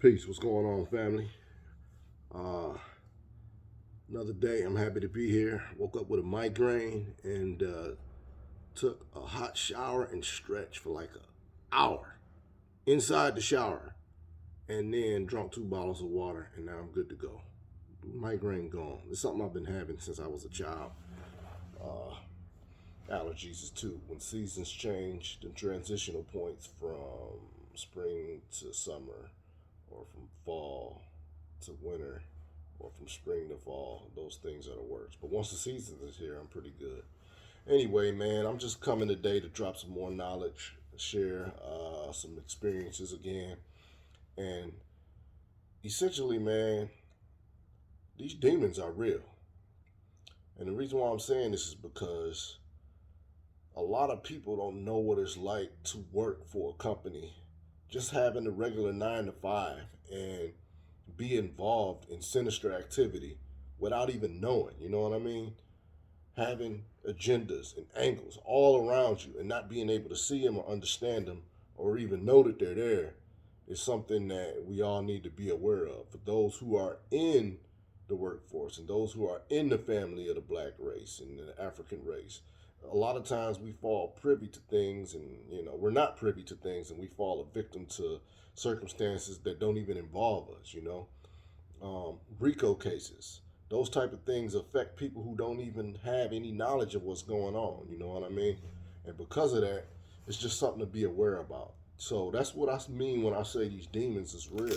Peace. What's going on, family? Uh, Another day. I'm happy to be here. Woke up with a migraine and took a hot shower and stretched for like an hour inside the shower, and then drank 2 bottles of water, and now I'm good to go. Migraine gone. It's something I've been having since I was a child. Uh, Allergies is too. When seasons change, the transitional points from spring to summer, or from fall to winter, or from spring to fall, those things are the worst. But once the season is here, I'm pretty good. Anyway, man, I'm just coming today to drop some more knowledge, share some experiences again, and essentially, man, these demons are real. And the reason why I'm saying this is because a lot of people don't know what it's like to work for a company, just having a regular 9 to 5 and be involved in sinister activity without even knowing. You know what I mean? Having agendas and angles all around you and not being able to see them or understand them or even know that they're there is something that we all need to be aware of. For those who are in the workforce and those who are in the family of the black race and the African race, a lot of times we fall privy to things, and we're not privy to things, and we fall a victim to circumstances that don't even involve us. RICO cases, those type of things affect people who don't even have any knowledge of what's going on. You know what I mean? And because of that, it's just something to be aware about. So that's what I mean when I say these demons is real.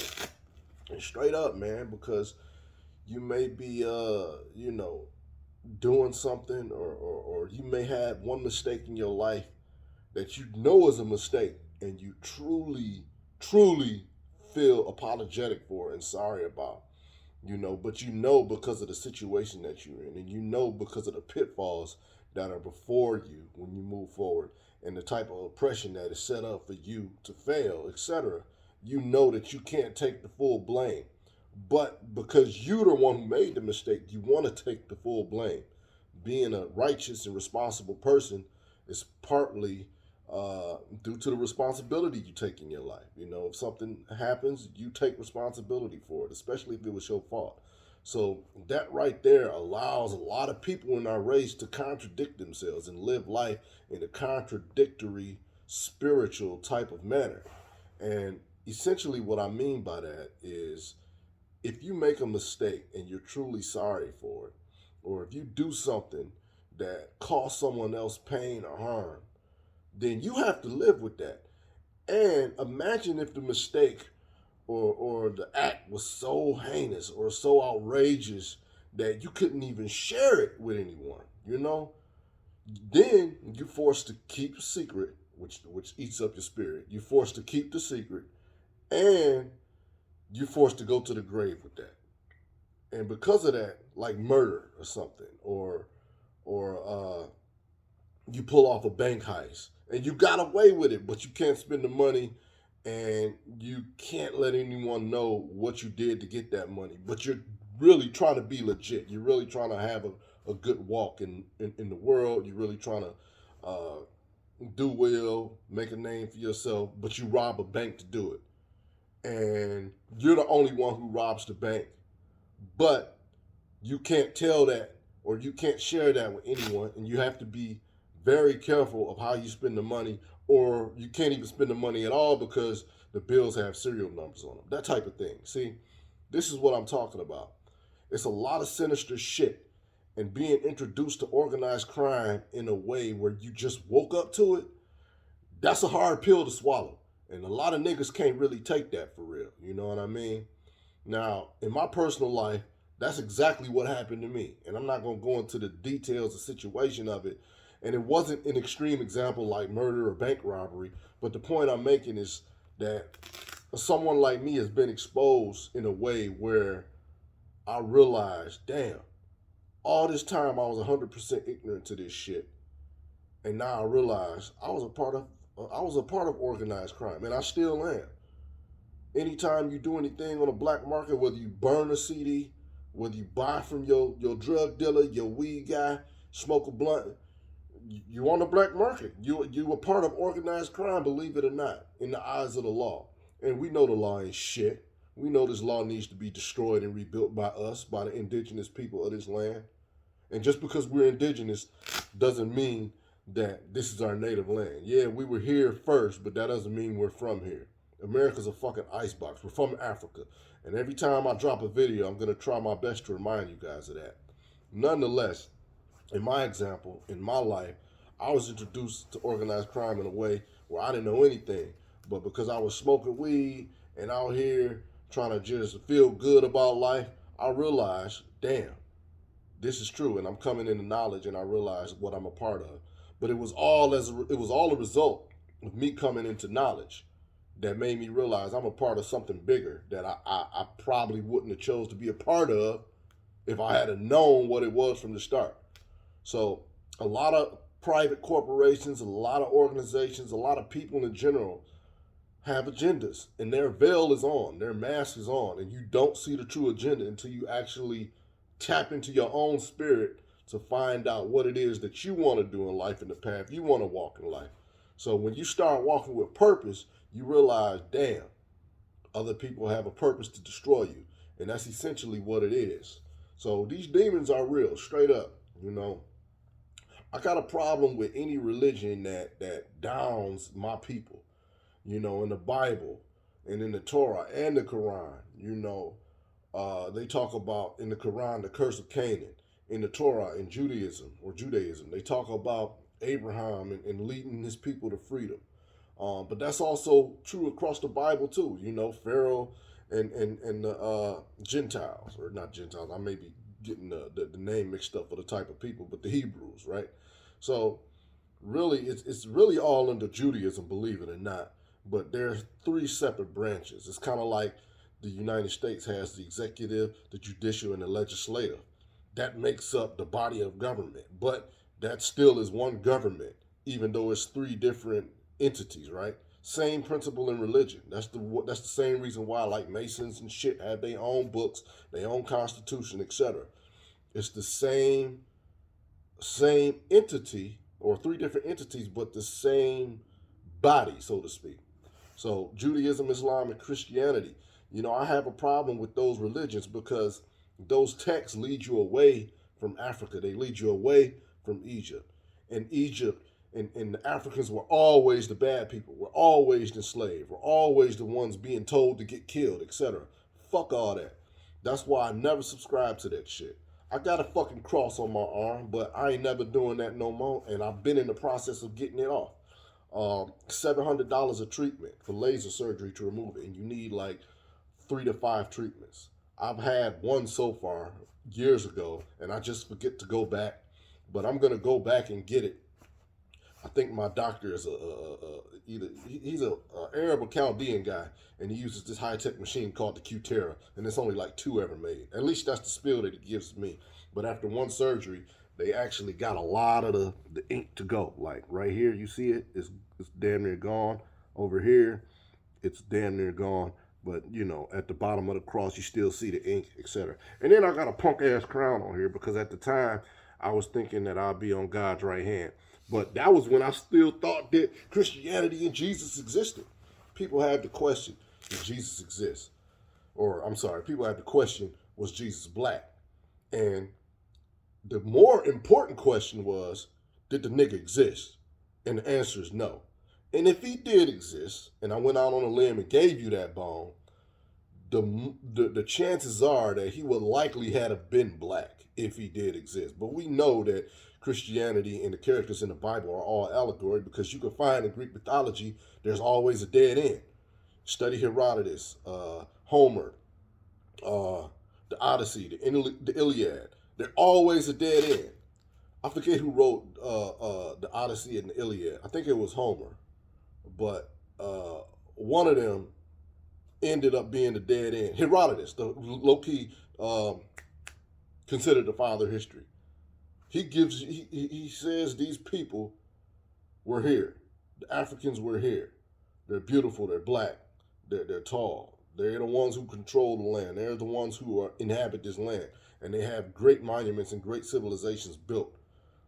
And straight up, man, because you may be, doing something, or you may have one mistake in your life that you know is a mistake, and you truly feel apologetic for and sorry about, but because of the situation that you're in, and because of the pitfalls that are before you when you move forward, and the type of oppression that is set up for you to fail, etc. That you can't take the full blame, but because you're the one who made the mistake, you want to take the full blame. Being a righteous and responsible person is partly due to the responsibility you take in your life. If something happens, you take responsibility for it, especially if it was your fault. So that right there allows a lot of people in our race to contradict themselves and live life in a contradictory spiritual type of manner. And essentially what I mean by that is, if you make a mistake and you're truly sorry for it, or if you do something that costs someone else pain or harm, then you have to live with that. And imagine if the mistake or the act was so heinous or so outrageous that you couldn't even share it with anyone. Then you're forced to keep a secret, which eats up your spirit. You're forced to keep the secret, and you're forced to go to the grave with that. And because of that, like murder or something, or you pull off a bank heist and you got away with it, but you can't spend the money, and you can't let anyone know what you did to get that money, but you're really trying to be legit. You're really trying to have a good walk in the world. You're really trying to do well, make a name for yourself, but you rob a bank to do it. And you're the only one who robs the bank, but you can't tell that, or you can't share that with anyone, and you have to be very careful of how you spend the money, or you can't even spend the money at all because the bills have serial numbers on them. That type of thing. See, this is what I'm talking about. It's a lot of sinister shit, and being introduced to organized crime in a way where you just woke up to it, that's a hard pill to swallow. And a lot of niggas can't really take that for real. You know what I mean? Now, in my personal life, that's exactly what happened to me. And I'm not going to go into the details, the situation of it. And it wasn't an extreme example like murder or bank robbery. But the point I'm making is that someone like me has been exposed in a way where I realized, damn, all this time I was 100% ignorant to this shit. And now I realize I was a part of organized crime, and I still am. Anytime you do anything on the black market, whether you burn a CD, whether you buy from your drug dealer, your weed guy, smoke a blunt, you on the black market. You were part of organized crime, believe it or not, in the eyes of the law. And we know the law ain't shit. We know this law needs to be destroyed and rebuilt by us, by the indigenous people of this land. And just because we're indigenous doesn't mean that this is our native land. Yeah, we were here first, but that doesn't mean we're from here. America's a fucking icebox. We're from Africa. And every time I drop a video, I'm going to try my best to remind you guys of that. Nonetheless, in my example, in my life, I was introduced to organized crime in a way where I didn't know anything. But because I was smoking weed and out here trying to just feel good about life, I realized, damn, this is true. And I'm coming into knowledge and I realized what I'm a part of. But it was all a result of me coming into knowledge that made me realize I'm a part of something bigger that I probably wouldn't have chose to be a part of if I had known what it was from the start. So a lot of private corporations, a lot of organizations, a lot of people in general have agendas, and their veil is on, their mask is on, and you don't see the true agenda until you actually tap into your own spirit to find out what it is that you want to do in life and the path you want to walk in life. So when you start walking with purpose, you realize, damn, other people have a purpose to destroy you. And that's essentially what it is. So these demons are real, straight up, you know. I got a problem with any religion that downs my people. You know, in the Bible and in the Torah and the Quran, you know, they talk about in the Quran the curse of Canaan. In the Torah, in Judaism, they talk about Abraham and leading his people to freedom. But that's also true across the Bible too. You know, Pharaoh and the Gentiles, or not Gentiles. I may be getting the name mixed up for the type of people, but the Hebrews, right? So really, it's really all under Judaism, believe it or not. But there's three separate branches. It's kind of like the United States has the executive, the judicial, and the legislative. That makes up the body of government, but that still is one government, even though it's three different entities, right? Same principle in religion. That's the same reason why, like, Masons and shit have their own books, their own constitution, etc. It's the same entity, or three different entities, but the same body, so to speak. So Judaism, Islam, and Christianity. You know, I have a problem with those religions because those texts lead you away from Africa. They lead you away from Egypt. And Egypt and the Africans were always the bad people. We're always enslaved. We're always the ones being told to get killed, etc. Fuck all that. That's why I never subscribe to that shit. I got a fucking cross on my arm, but I ain't never doing that no more. And I've been in the process of getting it off. $700 a treatment for laser surgery to remove it. And you need like 3 to 5 treatments. I've had one so far years ago, and I just forget to go back. But I'm gonna go back and get it. I think my doctor is he's a Arab or Chaldean guy, and he uses this high tech machine called the Cutera, and it's only like 2 ever made. At least that's the spill that it gives me. But after one surgery, they actually got a lot of the ink to go. Like right here, you see it, it's damn near gone. Over here, it's damn near gone. But, you know, at the bottom of the cross, you still see the ink, etc. And then I got a punk-ass crown on here because at the time, I was thinking that I'd be on God's right hand. But that was when I still thought that Christianity and Jesus existed. People had to question, did Jesus exist? Or, I'm sorry, people had to question, was Jesus black? And the more important question was, did the nigga exist? And the answer is no. And if he did exist, and I went out on a limb and gave you that bone, the chances are that he would likely have been black if he did exist. But we know that Christianity and the characters in the Bible are all allegory because you can find in Greek mythology there's always a dead end. Study Herodotus, Homer, the Odyssey, the Iliad. They're always a dead end. I forget who wrote the Odyssey and the Iliad. I think it was Homer. But one of them ended up being the dead end. Herodotus, the low-key considered the father of history. He says these people were here. The Africans were here. They're beautiful. They're black. They're tall. They're the ones who control the land. They're the ones who inhabit this land. And they have great monuments and great civilizations built.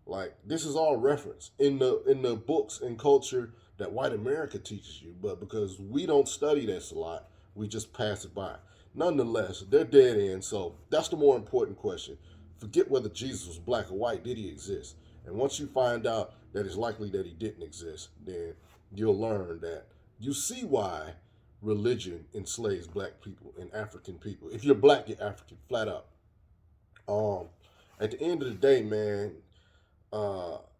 Like, this is all reference in the books and culture that white America teaches you, but because we don't study this a lot, we just pass it by. nonetheless, they're dead end. So that's the more important question. Forget whether Jesus was black or white. Did he exist? And once you find out that it's likely that he didn't exist, then you'll learn that you see why religion enslaves black people and African people. If you're black, you're African, flat out. Um, at the end of the day, man,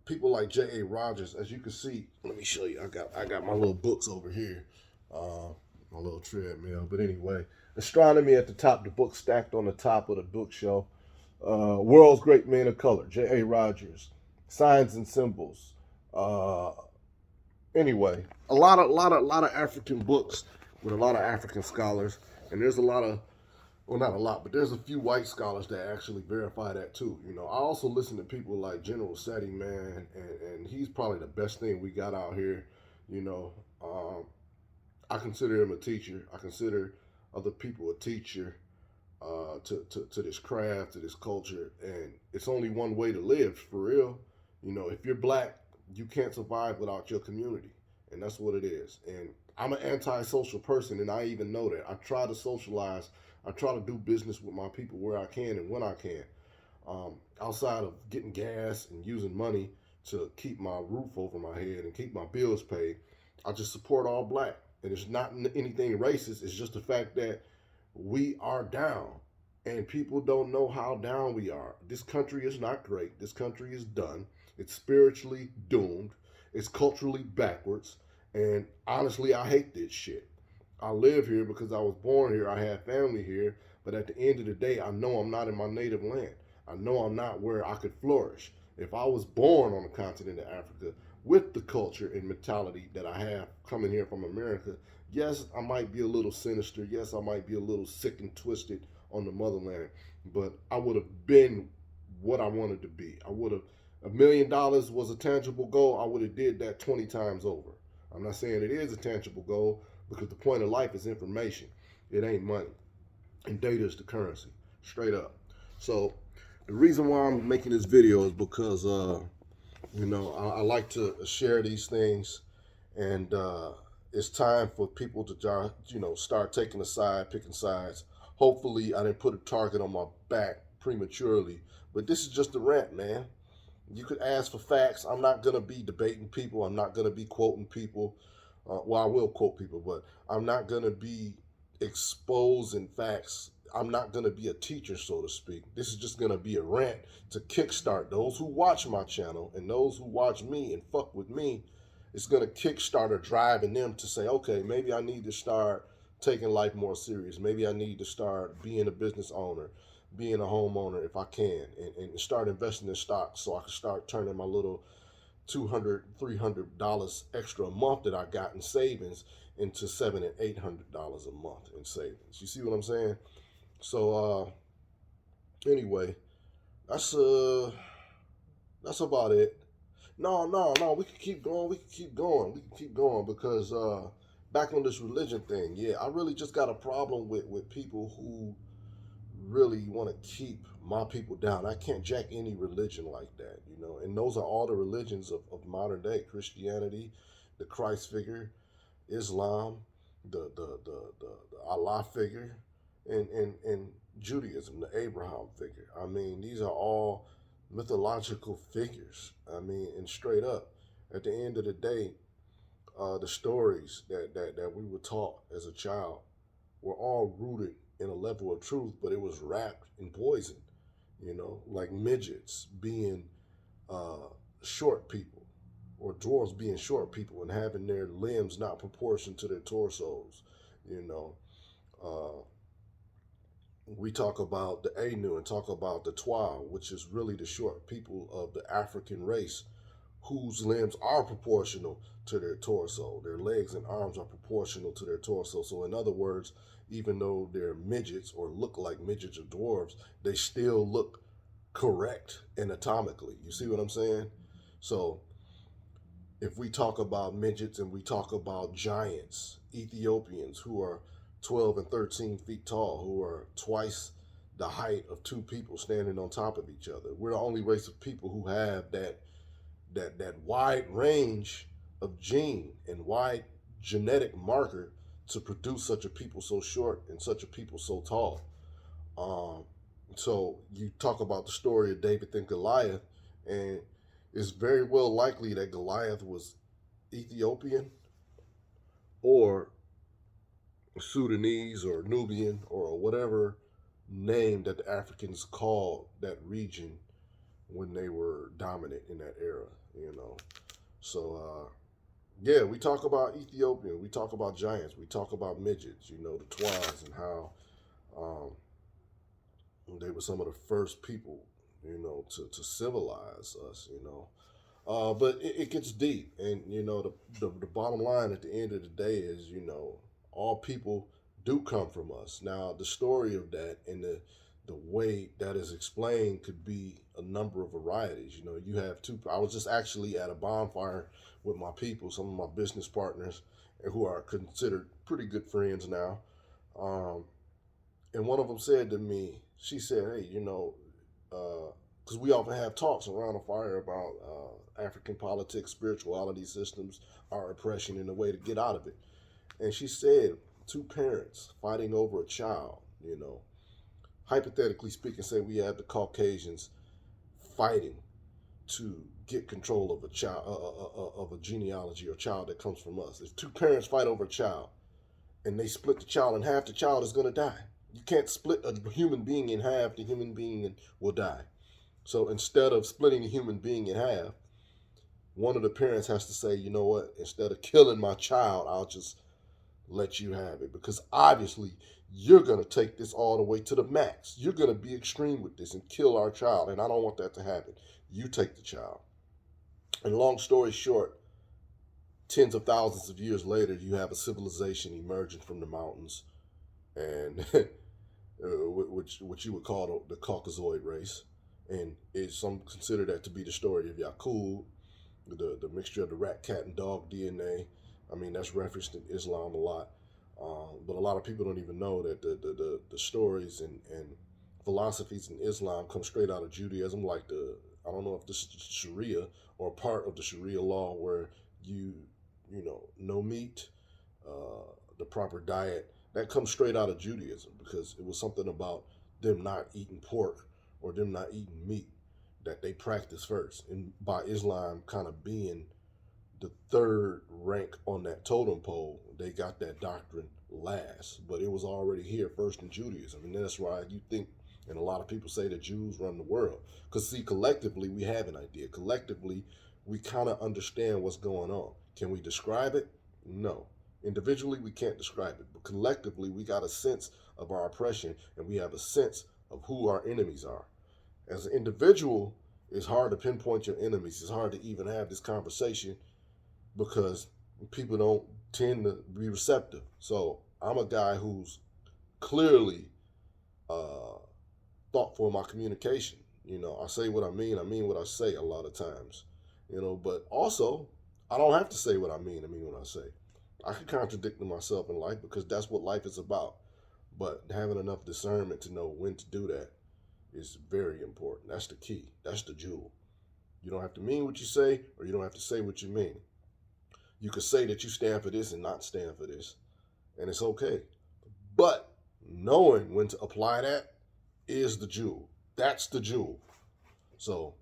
people like J.A. Rogers, as you can see, let me show you. I got my little books over here, my little treadmill. But anyway, astronomy at the top, the book stacked on the top of the bookshelf. World's Great Men of Color, J.A. Rogers, Signs and Symbols. Uh, anyway, a lot of African books with a lot of African scholars, and there's a lot of, well, not a lot, but there's a few white scholars that actually verify that too. You know, I also listen to people like General Seti, man, and he's probably the best thing we got out here. You know, I consider him a teacher. I consider other people a teacher to this craft, to this culture, and it's only one way to live for real. You know, if you're black, you can't survive without your community, and that's what it is. And I'm an antisocial person, and I even know that. I try to socialize. I try to do business with my people where I can and when I can. Outside of getting gas and using money to keep my roof over my head and keep my bills paid, I just support all black. And it's not anything racist. It's just the fact that we are down, and people don't know how down we are. This country is not great. This country is done. It's spiritually doomed. It's culturally backwards. And honestly, I hate this shit. I live here because I was born here. I have family here. But at the end of the day, I know I'm not in my native land. I know I'm not where I could flourish. If I was born on the continent of Africa with the culture and mentality that I have coming here from America, yes, I might be a little sinister. Yes, I might be a little sick and twisted on the motherland. But I would have been what I wanted to be. I would have, $1 million was a tangible goal. I would have did that 20 times over. I'm not saying it is a tangible goal, because the point of life is information. It ain't money. And data is the currency. Straight up. So the reason why I'm making this video is because, I like to share these things. And it's time for people to, start taking a side, picking sides. Hopefully I didn't put a target on my back prematurely. But this is just a rant, man. You could ask for facts. I'm not going to be debating people. I'm not going to be quoting people. Well, I will quote people, but I'm not going to be exposing facts. I'm not going to be a teacher, so to speak. This is just going to be a rant to kickstart those who watch my channel and those who watch me and fuck with me. It's going to kickstart a drive in them to say, okay, maybe I need to start taking life more serious. Maybe I need to start being a business owner, being a homeowner if I can, and start investing in stocks so I can start turning my little $200, $300 extra a month that I got in savings into $700 and $800 a month in savings. You see what I'm saying? So anyway, that's about it. No. We can keep going. We can keep going because back on this religion thing. Yeah, I really just got a problem with people who really want to keep my people down. I can't jack any religion like that, and those are all the religions of modern day: Christianity, the Christ figure, Islam, the Allah figure, and Judaism, the Abraham figure. I mean, these are all mythological figures. I mean, and straight up, at the end of the day, the stories that we were taught as a child were all rooted in a level of truth, but it was wrapped in poison, like midgets being short people, or dwarves being short people and having their limbs not proportioned to their torsos. We talk about the Ainu and talk about the Twa, which is really the short people of the African race, whose limbs are proportional to their torso. Their legs and arms are proportional to their torso. So in other words, even though they're midgets or look like midgets or dwarves, they still look correct anatomically. You see what I'm saying? So if we talk about midgets and we talk about giants, Ethiopians who are 12 and 13 feet tall, who are twice the height of two people standing on top of each other. We're the only race of people who have that wide range of gene and wide genetic marker to produce such a people so short and such a people so tall. Um, so you talk about the story of David and Goliath, and it's very well likely that Goliath was Ethiopian or Sudanese or Nubian or whatever name that the Africans called that region when they were dominant in that era, you know. So, yeah, we talk about Ethiopia, we talk about giants, we talk about midgets, you know, the Twas, and how um, they were some of the first people, you know, to civilize us, you know. But it gets deep, and you know the bottom line at the end of the day is, you know, all people do come from us. Now the story of that and the way that is explained could be a number of varieties. You know, you have two. I was just actually at a bonfire with my people, some of my business partners, who are considered pretty good friends now. Um, and one of them said to me, she said, "Hey, you know, because we often have talks around the fire about African politics, spirituality systems, our oppression, and the way to get out of it." And she said, two parents fighting over a child, you know, hypothetically speaking, say we have the Caucasians fighting to get control of a child, of a genealogy or child that comes from us. If two parents fight over a child and they split the child in half, the child is going to die. You can't split a human being in half, the human being will die. So instead of splitting the human being in half, one of the parents has to say, you know what, instead of killing my child, I'll just let you have it. Because obviously, you're going to take this all the way to the max. You're going to be extreme with this and kill our child. And I don't want that to happen. You take the child. And long story short, tens of thousands of years later, you have a civilization emerging from the mountains, and which you would call the Caucasoid race, and some consider that to be the story of Yakub, the mixture of the rat, cat, and dog DNA. I mean, that's referenced in Islam a lot, but a lot of people don't even know that the stories and philosophies in Islam come straight out of Judaism. Like I don't know if this is Sharia or part of the Sharia law where you you know no meat, the proper diet that comes straight out of Judaism because it was something about them not eating pork or them not eating meat that they practiced first, and by Islam kind of being the third rank on that totem pole, they got that doctrine last. But it was already here first in Judaism. And that's why you think, and a lot of people say that Jews run the world. Because, see, collectively, we have an idea. Collectively, we kind of understand what's going on. Can we describe it? No. Individually, we can't describe it. But collectively, we got a sense of our oppression, and we have a sense of who our enemies are. As an individual, it's hard to pinpoint your enemies. It's hard to even have this conversation because people don't tend to be receptive. So I'm a guy who's clearly uh, thoughtful in my communication. You know, I say what I mean what I say a lot of times. You know, but also I don't have to say what I mean what I say. I can contradict myself in life because that's what life is about. But having enough discernment to know when to do that is very important. That's the key. That's the jewel. You don't have to mean what you say, or you don't have to say what you mean. You could say that you stand for this and not stand for this, and it's okay. But knowing when to apply that is the jewel. That's the jewel. So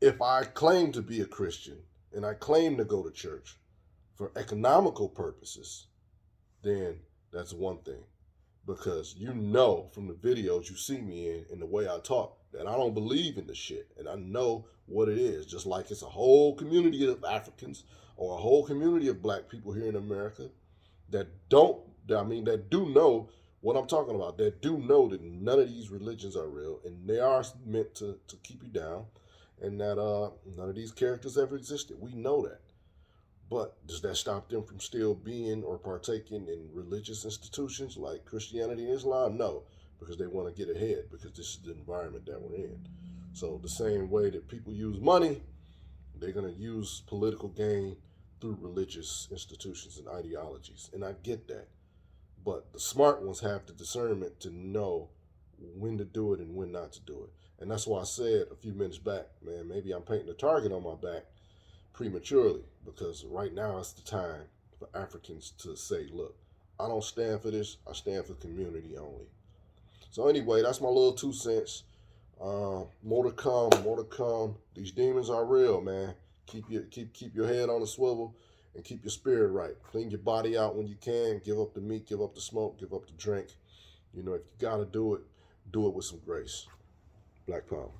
if I claim to be a Christian and I claim to go to church for economical purposes, then that's one thing. Because you know from the videos you see me in and the way I talk that I don't believe in the shit. And I know what it is. Just like it's a whole community of Africans or a whole community of black people here in America that don't, that do know what I'm talking about, that do know that none of these religions are real and they are meant to keep you down, and that none of these characters ever existed. We know that. But does that stop them from still being or partaking in religious institutions like Christianity and Islam? No, because they want to get ahead, because this is the environment that we're in. So the same way that people use money, they're going to use political gain through religious institutions and ideologies. And I get that. But the smart ones have the discernment to know when to do it and when not to do it. And that's why I said a few minutes back, man, maybe I'm painting a target on my back prematurely, because right now it's the time for Africans to say, look, I don't stand for this. I stand for community only. So anyway, that's my little 2 cents. More to come. More to come. These demons are real, man. Keep your head on the swivel and keep your spirit right. Clean your body out when you can. Give up the meat. Give up the smoke. Give up the drink. You know, if you gotta do it with some grace. Black power.